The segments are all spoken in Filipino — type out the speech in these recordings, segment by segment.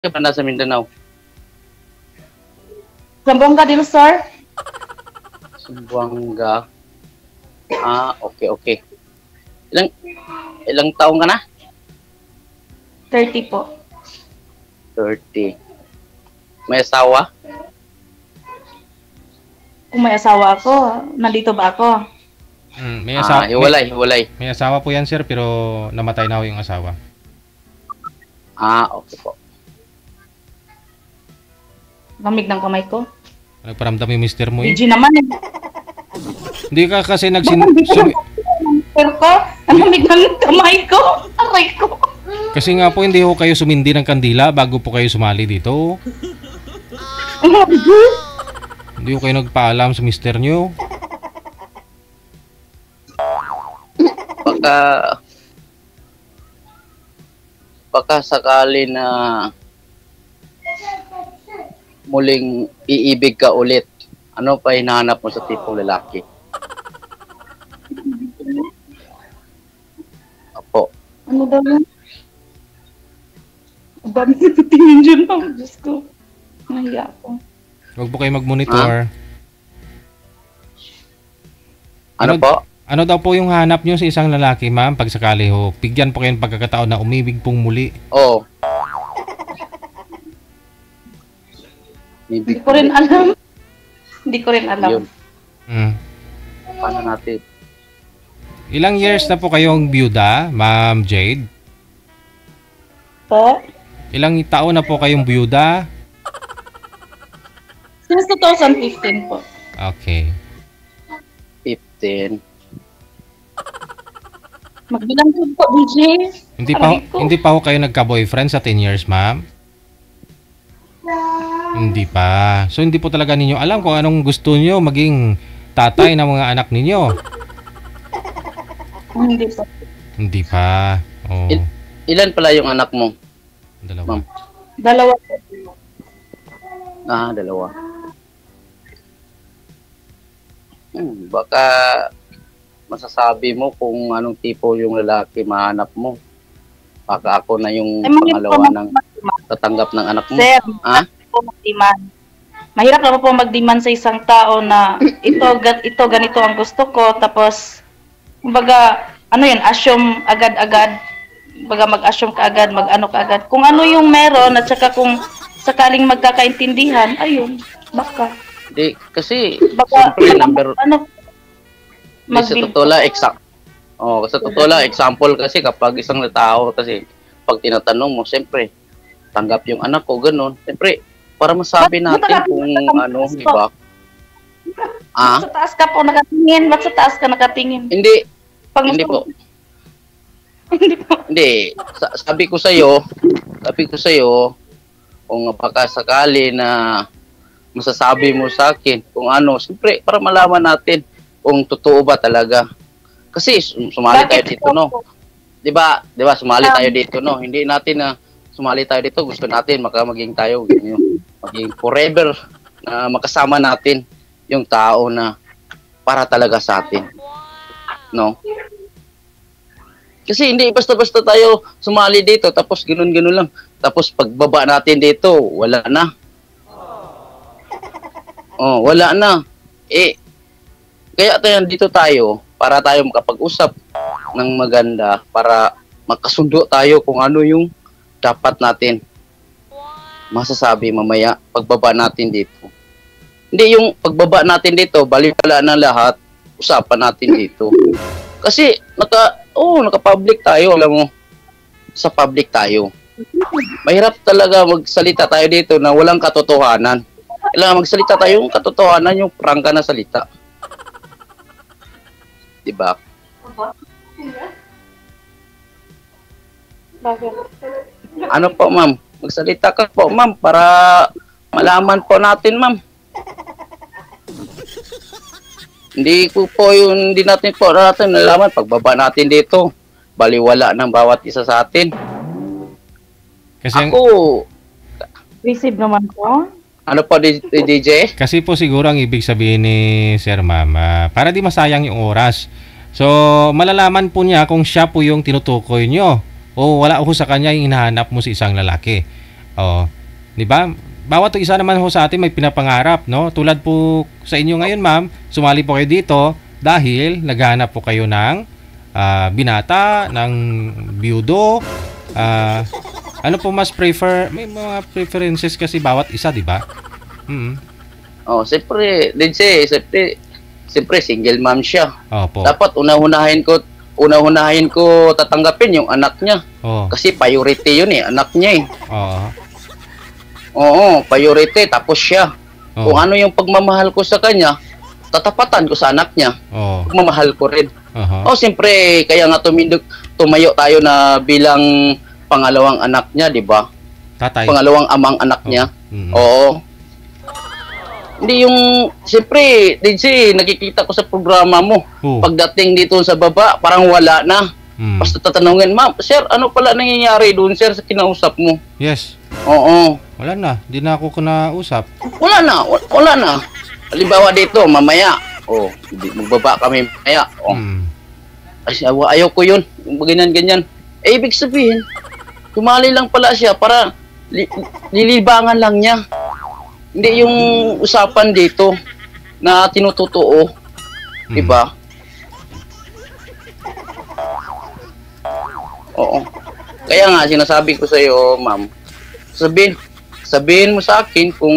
ka ba nasa Mindanao? Zamboanga del Sur. Zamboanga. Okay, okay. Ilang taong ka na? 30 po. 30. May asawa? Kung may asawa ako, nandito ba ako? May asawa. Hiwalay. May asawa po yan, sir, pero namatay na ho yung asawa. Okay po. Lamig ng kamay ko. Nagparamdam yung mister mo eh. BG naman eh. Hindi ka kasi Mister ko, ang lamig ng kamay ko. Aray ko. Kasi nga po hindi ho kayo sumindi ng kandila bago po kayo sumali dito. Hindi ho kayo nagpaalam sa mister nyo. Baka sakali na muling iibig ka ulit. Ano pa hinahanap mo sa tipong lalaki? Opo. Ano daw yun? Ang dami na tingin dyan, ma'am. Diyos ko. Nahiya ako. Huwag po kayo mag-monitor. Ano po? Ano daw po yung hanap nyo sa isang lalaki, ma'am? Pag sakali ho, bigyan po kayo ng pagkakataon na umibig pong muli. Oo. Hindi ko rin alam. Hindi ko rin alam. Yun. Hmm. Paano natin? Ilang years na po kayong byuda, Ma'am Jade? Po? Ilang taon na po kayong byuda? Since 2015 po. Okay. 15. Magbilang ko po, DJ. Hindi pa ho kayo nagka-boyfriend sa 10 years, ma'am? Hindi pa. So hindi po talaga ninyo alam kung anong gusto niyo maging tatay ng mga anak ninyo. Hindi po. Hindi pa. Oh. Ilan pala yung anak mo? Dalawa. Ma'am? Dalawa po. Dalawa. Baka masasabi mo kung anong tipo yung lalaki mahanap mo. Baka ako na yung pangalawa ng tatanggap ng anak mo. Sir, mahirap na po mag-demand sa isang tao na ito ganito ang gusto ko, tapos kumbaga ano yun, assume agad-agad, kumbaga mag-assume ka agad, mag-ano ka agad. Kung ano yung meron at saka kung sakaling magkakaintindihan, ayun, baka. Hindi, kasi Baka, siyempre number sa mag-build. totoo lang, sa totoo lang, example kasi kapag isang tao kasi pag tinatanong mo, siyempre, tanggap yung anak ko, ganun. Siyempre, para masabi natin kung ano, di ba? Ba't sa taas ka po nakatingin? Ba't sa taas ka nakatingin? Hindi. Hindi po. Hindi. Sabi ko sa'yo, kung sakali na masasabi mo sa akin kung ano, siyempre, para malaman natin kung totoo ba talaga. Kasi sumali tayo dito, no? Di ba, sumali tayo dito, no? Hindi natin na sumali tayo dito, gusto natin maging tayo, maging forever na makasama natin yung tao na para talaga sa atin. No? Kasi hindi basta-basta tayo sumali dito, tapos ganun-ganun lang. Tapos pagbaba natin dito, wala na. Wala na. Kaya dito tayo, para tayo makapag-usap ng maganda, para makasundo tayo kung ano yung dapat natin masasabi mamaya pagbaba natin dito. Hindi yung pagbaba natin dito, baliwala na lahat, usapan natin dito. Kasi naka-public tayo, alam mo, sa public tayo. Mahirap talaga magsalita tayo dito na walang katotohanan. Kailangan magsalita tayo yung katotohanan, yung prangka na salita. Diba? Ano po, ma'am? Magsalita ka po, ma'am, para malaman po natin, ma'am. Hindi natin nalaman pagbaba natin dito. Baliwala ng bawat isa sa atin. Kasi ako, receive naman po. Ano po, DJ? Kasi po siguro ang ibig sabihin ni Sir Mama, para di masayang yung oras. So, malalaman po niya kung siya po yung tinutukoy nyo o wala po sa kanya yung hinahanap mo sa isang lalaki. Oo. 'Di ba? Bawat isa naman ho sa atin may pinapangarap, no? Tulad po sa inyo ngayon, ma'am, sumali po kayo dito dahil naghahanap po kayo ng binata, ng byudo. Ano po mas prefer? May mga preferences kasi bawat isa, 'di ba? Oh, siyempre, siyempre single mom siya. Opo. Dapat una-unahin ko tatanggapin yung anak niya. Oh. Kasi priority yun anak niya Oo. Oo, priority tapos siya. Oo. Kung ano yung pagmamahal ko sa kanya, tatapatan ko sa anak niya. Oo. Pagmamahal ko rin. Aha. Siyempre, kaya nga tumayo tayo na bilang pangalawang anak niya, di ba? Tatay. Pangalawang amang anak niya. Oo. Hindi yung, siyempre, DJ, nakikita ko sa programa mo. Pagdating dito sa baba, parang wala na. Basta tatanungin, ma'am, sir, ano pala nangyayari doon, sir, sa kinausap mo? Yes. Oo. Wala na. Di na ako kinausap. Wala na. Halimbawa dito, mamaya. Magbaba kami mamaya. Kasi ayaw ko yun. Ganyan. Ibig sabihin, tumali lang pala siya para lilibangan lang niya. Hindi yung usapan dito na tinututuo. Diba? Oo. Kaya nga, sinasabi ko sa iyo, ma'am, sabihin mo sa akin kung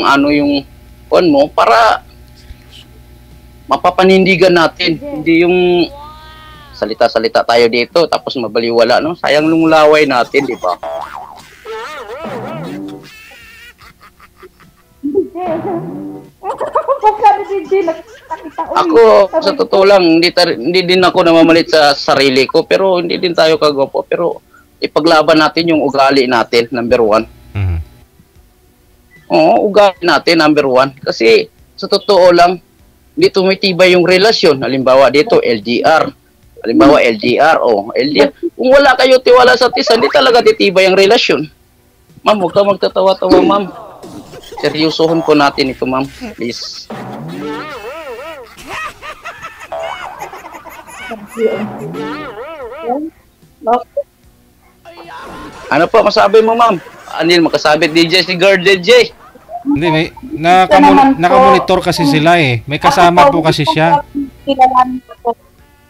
ano yung mo para mapapanindigan natin. Hindi yung salita-salita tayo dito tapos mabaliwala, no? Sayang nung laway natin, di ba? Ako, sa totoo lang, hindi din ako namamalit sa sarili ko, pero hindi din tayo kagwapo, pero ipaglaban natin yung ugali natin, number 1. Oo, ugali natin, number 1. Kasi, sa totoo lang, hindi tumitibay yung relasyon. Halimbawa dito, LDR. LDR. Kung wala kayo tiwala sa isa, hindi talaga titibay ang relasyon. Ma'am, huwag ka magtatawa-tawa, ma'am. Seryosohon po natin ito, ma'am. Please. Ano po masabi mo, ma'am? Anil, makasabi DJ si Girl DJ. Hindi, may nakamonitor kasi sila eh. May kasama po kasi siya.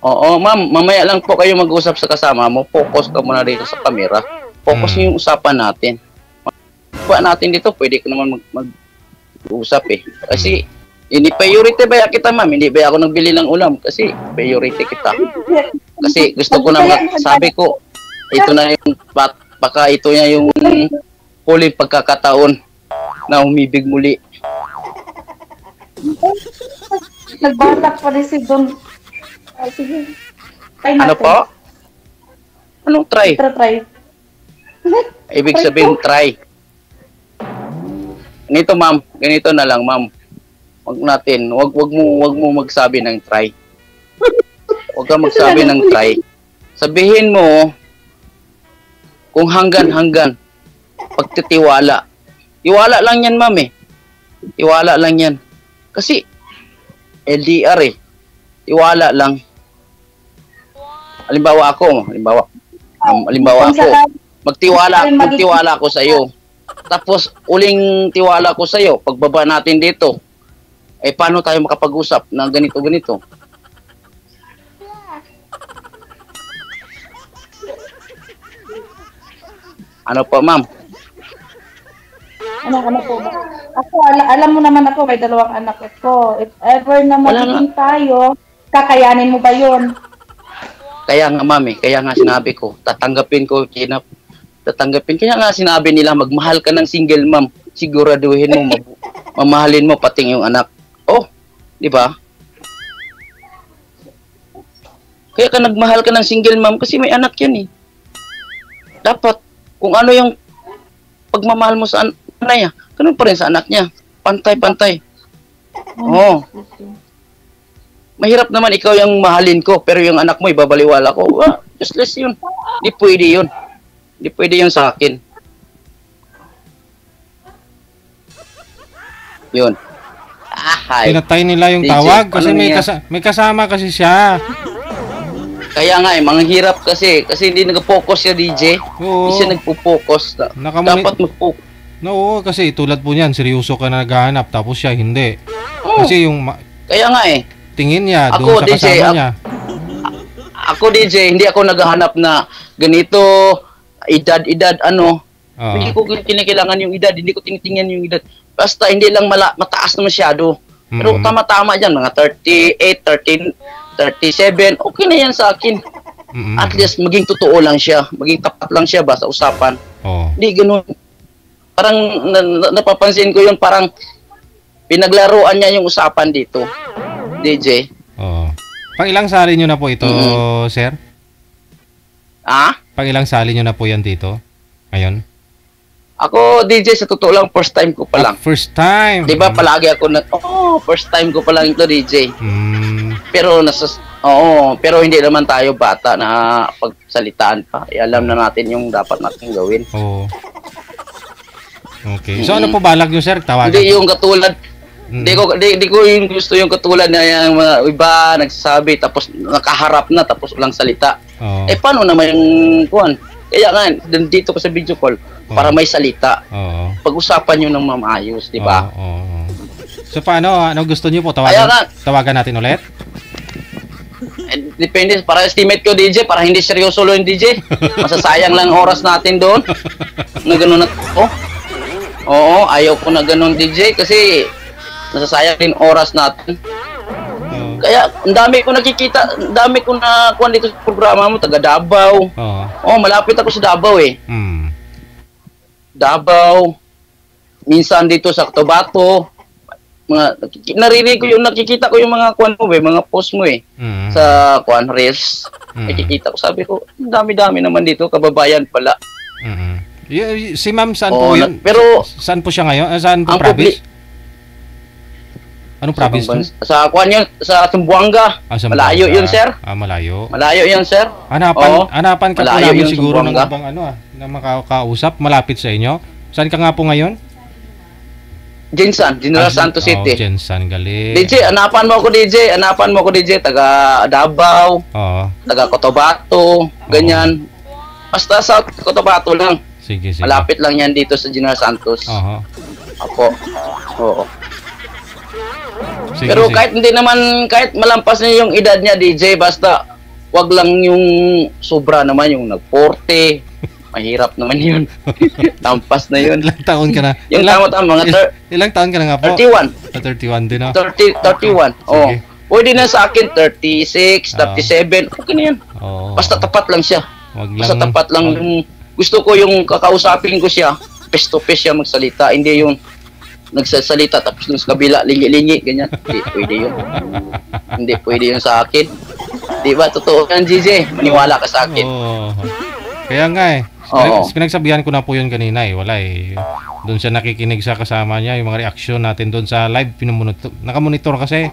Oo, ma'am, mamaya lang po kayo mag-usap sa kasama mo. Focus ka muna dito sa camera. Focus yung usapan natin. Natin dito, pwede ko naman mag-usap eh. Kasi, hindi priority ba kita, ma'am? Hindi ba ako nagbili ng ulam? Kasi, priority kita. Kasi, gusto ko na sabi ko, ito na yung, baka ito na yung huling pagkakataon na umibig muli. Nagbatak pa rin si Don. Sige. Ano po? Anong try? Try. Ibig sabihin, try. Ganito, ma'am. Ganito na lang, ma'am. Wag mo magsabi ng try. Wag ka magsabi ng try. Sabihin mo kung hanggan. Pagtitiwala. Tiwala lang yan, ma'am eh. Tiwala lang yan. Kasi LDR eh. Tiwala lang. Halimbawa ako. Magtiwala ako sa iyo. Tapos, uling tiwala ko sa'yo, pagbaba natin dito, paano tayo makapag-usap na ganito-ganito? Ano po, ma'am? Ano po ba? Ako, alam mo naman ako, may 2 anak ko. If ever na magiging tayo, kakayanin mo ba yun? Kaya nga, ma'am, kaya nga sinabi ko, tatanggapin ko, kaya nga sinabi nila, magmahal ka ng single mom, siguraduhin mo, mamahalin mo pating yung anak. Di ba? Kaya ka nagmahal ka ng single mom kasi may anak yan eh. Dapat, kung ano yung pagmamahal mo sa anak niya, ganun pa rin sa anak niya. Pantay-pantay. Mahirap naman ikaw yung mahalin ko, pero yung anak mo ibabaliwala ko. Useless yun. Di pwede yun. Hindi pwede yun sa akin. Yun. Pinatay nila yung DJ, tawag kasi may kasama kasi siya. Kaya nga mga hirap kasi hindi nag-focus siya DJ. Oo. Hindi siya nagpo-focus. Dapat mag-focus. No, kasi tulad po niyan, seryoso ka na naghahanap tapos siya hindi. Oo. Kasi yung Kaya nga tingin niya Ako, doon sa DJ, kasama niya. Ako DJ, hindi ako naghahanap na ganito edad ano. Oo. Hindi ko kinikilangan yung edad, hindi ko tinitingnan yung edad. Basta hindi lang mataas na masyado. Pero tama-tama dyan, mga 38, 13, 37, okay na yan sa akin. At least maging totoo lang siya, maging tapat lang siya ba sa usapan. Oo. Hindi ganun. Parang napapansin ko yun, parang pinaglaruan niya yung usapan dito. DJ. Oo. Pang ilang sali nyo na po ito, sir? Pang ilang sali nyo na po yan dito? Ngayon? Ako, DJ, sa totoo lang, first time ko pa lang. First time? Di ba palagi ako first time ko pa lang ito, DJ. Pero pero hindi naman tayo bata na pagsalitaan pa. Alam na natin yung dapat natin gawin. Oo. Okay. So ano po balak nyo, sir? Tawagan? Hindi yung katulad. Hindi ko yung gusto yung katulad na yung mga iba nagsasabi tapos nakaharap na tapos walang salita. Oo. Paano naman yung kuwan? Kaya nga, dito ko sa video call, para may salita. Oo. Pag-usapan nyo ng maayos, di ba? Oo. So paano? Ano gusto nyo po? Kaya nga, Tawagan natin ulit? Depende, para estimate ko DJ, para hindi seryoso lo yung DJ. Masasayang lang oras natin doon. Na gano'n na, Oo, ayaw ko na gano'n DJ kasi masasayang din oras natin. Kaya, ang dami ko nakikita, ang dami ko na kuhan dito sa programa mo, taga Davao. Malapit ako sa Davao Davao. Minsan dito sa Cotabato. Naririnig ko yung nakikita ko yung mga kuhan mo mga post mo sa kuhan reels. Nakikita ko, sabi ko, ang dami-dami naman dito, kababayan pala. Si ma'am, saan po yun? Pero, saan po siya ngayon? Saan po province? Anong province po? Sa kuhan yun, sa Zamboanga. Malayo yun, sir. Malayo. Malayo yun, sir. Hanapan ka po namin siguro ng Zamboanga. ibang na makakausap, malapit sa inyo. Saan ka nga po ngayon? Jensan, General Santos City. Jensan, galing. DJ, anapan mo ako DJ, taga Davao, taga Cotabato, ganyan. Basta sa Cotabato lang. Sige. Malapit lang yan dito sa General Santos. Apo. Oo. Pero kahit hindi naman, kahit malampas na yung edad niya DJ, basta wag lang yung sobra naman, yung nag-40. Mahirap naman yun. Tampas na yun. Ilang taon ka na? Yung tama-tama, ilang taon ka na nga po? 31. 31 din, 31. Pwede na sa akin, 36, 37. Okay na yan. Basta tapat lang siya. Basta tapat lang yung... Gusto ko yung kakausapin ko siya, face to face siya magsalita. Hindi yung nagsasalita tapos dun sa kabila, lingi-lingi, ganyan. Hindi pwede yun. Hindi pwede yun sa akin. Di ba? Totoo yan, GJ. Maniwala ka sa akin. Kaya nga pinagsabihan ko na po yun kanina wala doon siya nakikinig sa kasama niya, yung mga reaksyon natin doon sa live, nakamonitor kasi.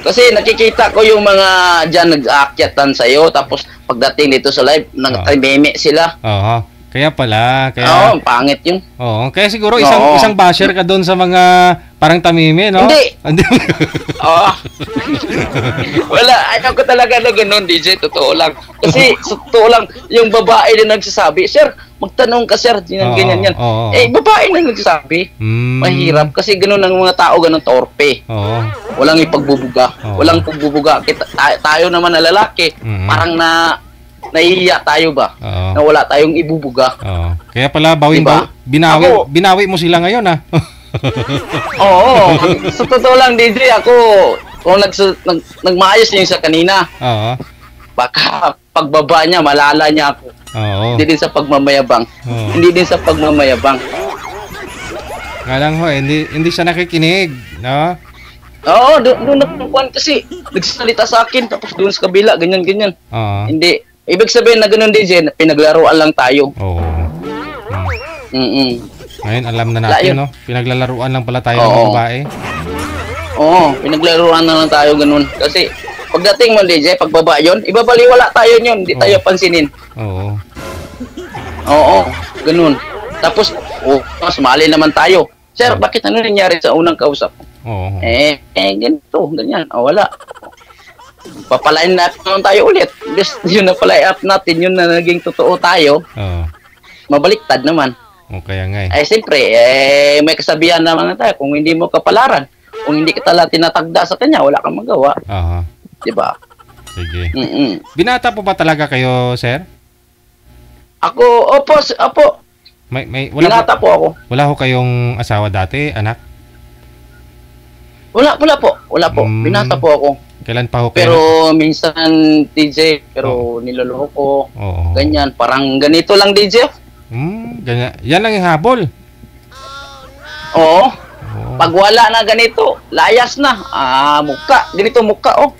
Kasi nakikita ko yung mga dyan nag-aakyatan sa'yo, tapos pagdating dito sa live, nag-meme sila. Kaya pala. Pangit yun. Kaya siguro isang basher ka doon sa mga parang tamime, no? Hindi. Wala, ayaw ko talaga na ganun, DJ, totoo lang. Kasi, totoo lang, yung babae na nagsasabi, sir, magtanong ka, sir, ganyan yan. Babae na nagsasabi. Mahirap, kasi ganun ang mga tao, ganun torpe. Walang ipagbubuga. Walang pagbubuga. Tayo naman na lalaki, parang nahihiya tayo ba? Na wala tayong ibubuga. Kaya pala, binawi mo sila ngayon, Sa totoo lang, DJ, ako, kung nagmaayos niya sa kanina, baka pagbaba niya, malala niya ako. Hindi din sa pagmamayabang. Hindi din sa pagmamayabang. Nga lang hindi siya nakikinig, no? Doon nakukuhan kasi nagsasalita sa akin, tapos doon sa kabila, ganyan-ganyan. Hindi. Ibig sabihin na ganun, DJ, pinaglaruan lang tayo. Ngayon, alam na natin, no? Pinaglalaruan lang pala tayo ng babae. Pinaglaruan na lang tayo ganun. Kasi, pagdating mo, DJ, pagbaba yun, ibabaliwala tayo yun, hindi tayo pansinin. Ganun. Tapos, sumali naman tayo. Sir, bakit ano nangyari sa unang kausap? Ganito, ganyan. Wala. papalain natin tayo ulit. Just yun na palay up natin, yun na naging totoo tayo, Oo. mabaliktad naman. O kaya nga eh. Ay, siyempre, may kasabihan naman tayo, kung hindi mo kapalaran, kung hindi ka talaga tinatagda sa kanya, wala kang magawa. Oo. Diba? Sige. Mm-mm. Binata po ba talaga kayo, sir? Ako, opo, Wala binata po ako. wala ho kayong asawa dati, anak? Wala po. Binata po ako. Kailan pa ho kayo? Pero minsan, DJ, pero niloloko ko. Oo. Ganyan, parang ganito lang, DJ. Ganyan. Yan lang yung habol. Oo. Oo. Pag wala na ganito, layas na. Mukha. Ganito mukha, oh.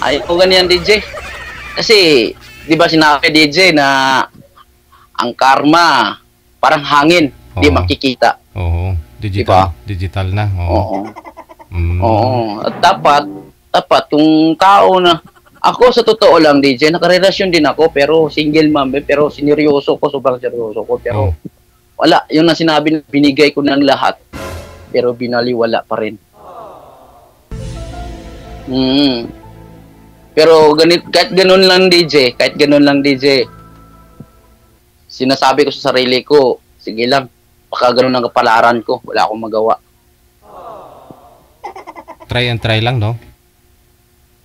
Ayaw ko ganyan, DJ. Kasi, di ba sinabi, DJ, na ang karma, parang hangin. Di Oo. makikita. Oo. Diba? Digital na. Oo. Oo. Mm. Oo. At dapat, yung tao na, ako sa totoo lang, DJ, nakarelasyon din ako, pero single mom, pero sineryoso ko, sobrang seryoso ko, pero Oh. wala, yun ang sinabi, binigay ko ng lahat, pero binaliwala pa rin. Pero kahit ganun lang, DJ, sinasabi ko sa sarili ko, sige lang, baka ganun ang kapalaran ko, wala akong magawa. Try and try lang, no?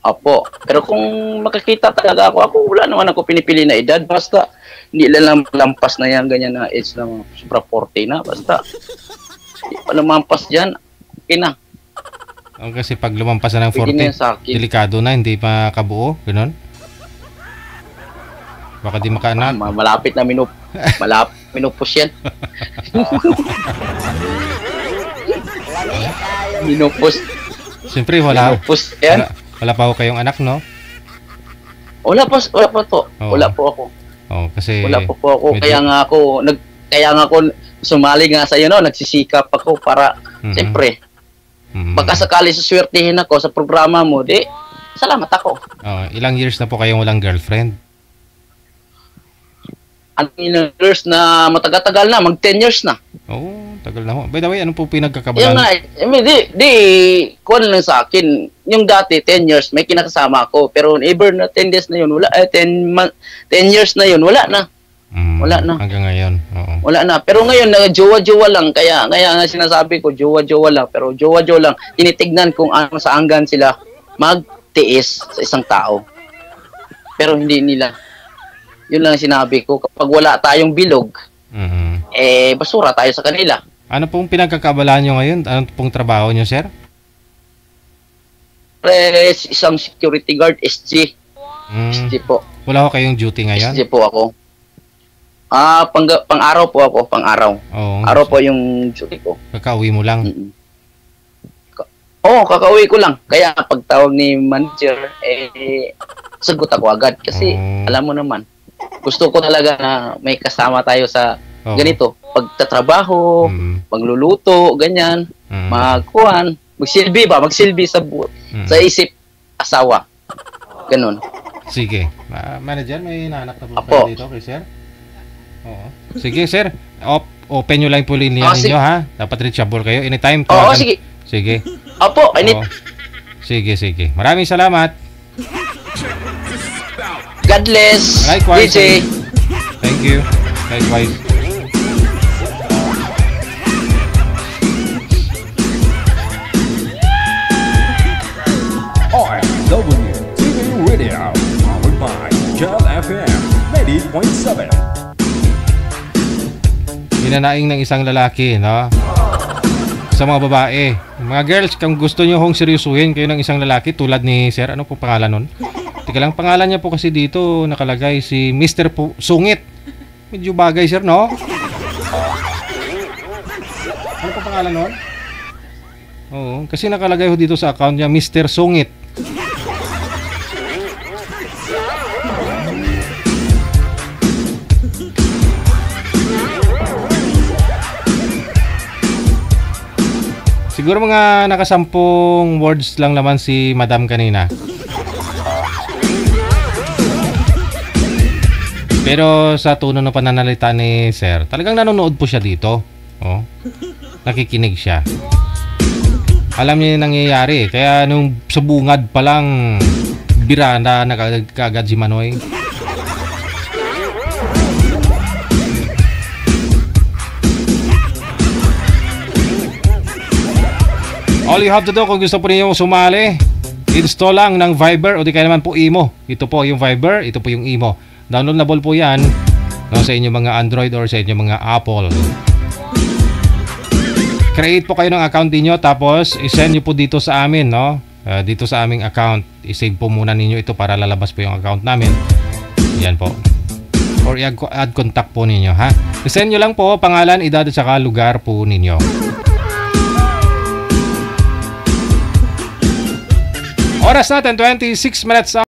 Apo. Pero kung makakita talaga ako wala naman ako pinipili na edad. Basta, hindi lang lampas na yan, ganyan na age na sobra 40 na. Basta, hindi pa lumampas dyan, okay na. Kasi pag lumampas na ng Pwede na yan 40, sa akin. delikado na, hindi pa kabuo, gano'n? Baka di makaanak. Malapit na minupos yan. Minupos. Siyempre, wala Yan. wala pa ho kayong anak, no? Wala po to. Oo. Wala po ako. Oh, kasi Wala po ako. medyo- Kaya nga ako sumali nga sa iyo, no? Nagsisikap ako para, siyempre, pagkasakali suswertihin ako sa programa mo, di, salamat ako. Ilang years na po kayong walang girlfriend? Ang years na matagal-tagal na, mag 10 years na. Tagal na ho. By the way, ano po Yung pinagkakabalan? nga, kuwan lang sa akin, yung dati 10 years, may kinakasama ako, pero ever na 10 days na yun, wala, 10 years na yun, wala na. Wala na. Hanggang ngayon, oo. Wala na. Pero ngayon, jowa-jowa lang. Kaya nga sinasabi ko, jowa-jowa lang. Pero jowa-jowa lang. Tinitignan kung ano sa hanggan sila magtiis sa isang tao. Pero hindi nila. Yun lang sinabi ko. Kapag wala tayong bilog, basura tayo sa kanila. Ano pong pinagkakabalaan nyo ngayon? Ano pong trabaho nyo, sir? Isang security guard, SG. SG po. Wala ho kayong duty ngayon? SG po ako. Pang-araw po ako. Pang-araw. Oo. Araw po yung duty ko. Kakauwi mo lang? Oo, kakauwi ko lang. Kaya pag tawag ni manager, sagot ako agad. Kasi alam mo naman, gusto ko talaga na may kasama tayo sa ganito. Pagtatrabaho, pagluluto, ganyan, magsilbi sa sa isip, asawa. Ganun. Sige. Manager, may hinahanap na po Apo. kayo dito kay sir? Oo. Sige, sir. Open nyo lang po linya ninyo, ha? Dapat reachable kayo. Anytime. Oo, tawagan. sige. Sige. Opo, Oo. Sige. Maraming salamat. God bless. Likewise. DJ. Thank you. Likewise. RWTV Radio, powered by Cal FM 90.7. Hinanaing ng isang lalaki, no? Sa mga babae. Mga girls, kung gusto nyo hong seryosuhin kayo ng isang lalaki tulad ni sir, ano po pangalan nun? Tika lang, pangalan niya po kasi dito nakalagay si Mr. Sungit. Medyo bagay, sir, no? Ano po pangalan nun? Oo, kasi nakalagay ho dito sa account niya, Mr. Sungit. Siguro mga nakasampung words lang naman si Madam kanina. Pero sa tono ng pananalita ni Sir, talagang nanonood po siya dito. Oh. Nakikinig siya. Alam niya yung nangyayari. Kaya nung sa bungad pa lang, biranda na kagad si Manoy. All you have to do kung gusto po niyo sumali, install lang ng Viber o di kaya naman po Imo. Ito po yung Viber, ito po yung Imo. Downloadable po yan, no, sa inyong mga Android or sa inyong mga Apple. Create po kayo ng account niyo tapos i-send niyo po dito sa amin, no? Dito sa aming account. I-save po muna ninyo ito para lalabas po yung account namin. Yan po. Or i-add contact po ninyo, ha? I-send nyo lang po pangalan, edad at saka lugar po ninyo. Oras natin, 26 minutes